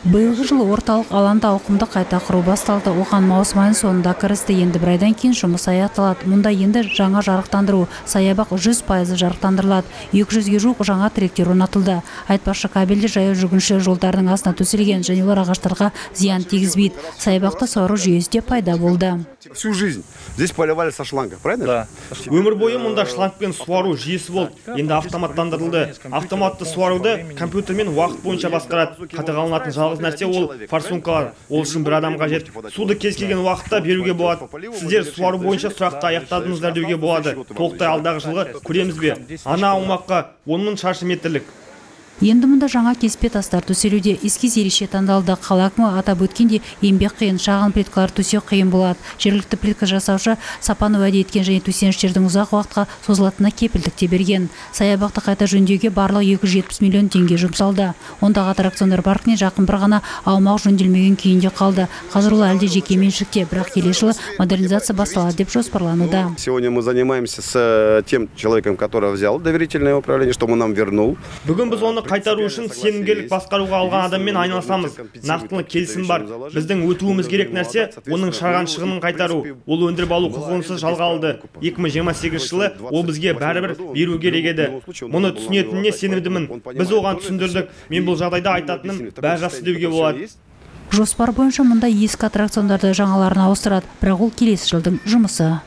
Биылғы жылы орталық алаңда ауқымды қайта құру басталды. Оған маусым айының соңында кірісті. Енді бір айдан кейін жұмыс аяқталады. Мұнда енді жаңа жарықтандыру, саябақ 100% жарықтандырылады. 200-ге жуық жаңа тіректер орнатылды. Айтпақшы, кабельде жаяу жүргінші жолдардың астына төселген, және олар ағаштарға зиян тигізбейді. Саябақта суару жүйесі де пайда болды. Всю жизнь здесь поливали со шланга, правильно? Да. Өмір бойы мұнда шлангпен суару жүйесі болды. Енді автоматтандырылды. Автоматты суаруды компьютермен уақыт бойынша басқарады. Қадағаланатын жалғыз нәрсе ол форсункалар. Ол үшін бір адам қажет. Суды кез келген уақытта беруге болады. Сіздер суару бойынша сұрақты аяқтадыңыздар деуге болады. Толықтай алдағы жылғы көреміз бе? Ана аумаққа 10 000 шаршы метрлік. Енді мұнда жаңа кеспе тастар төселуде. Эскиз ерекше таңдалды. Қала әкімі атап өткенде, еңбек қиын, шағын плиткалар төсеу қиын болады. Жергілікті плитка жасаушы сапаны уәде еткен және төсеніштердің ұзақ уақытқа созылатынына кепілдік те берген. Саябақты қайта жөндеуге барлығы 270 миллион теңге жұмсалды. Ондағы аттракциондар паркіне жақын бір ғана аумақ жөнделмеген күйінде қалды. Қазір ол әлде жеке меншікте, бірақ келесі жылы модернизация басталады деп жоспарлануда. Сегодня мы занимаемся с тем человеком, который взял доверительное управление, что он нам вернул. Бүгін біз оны қайтару үшін сенімгерлік басқаруға алған адаммен айналысамыз. Нақтылы келісім бар. Біздің өтуіміз керек нәрсе оның шығарған шығынын қайтару. Ол өндіріп алу құқығынсыз жалға алды. 2028 жылы ол бізге бәрібір беру керек еді. Мұны түсінетініне сенімдімін. Біз оған түсіндірдік. Мен бұл жағдайда айтатыным бәрі жақсы деуге болады. Жоспар бойынша мұнда ескі аттракциондарды жаңаларына ауыстырады, бірақ ол келесі жылдың жұмысы.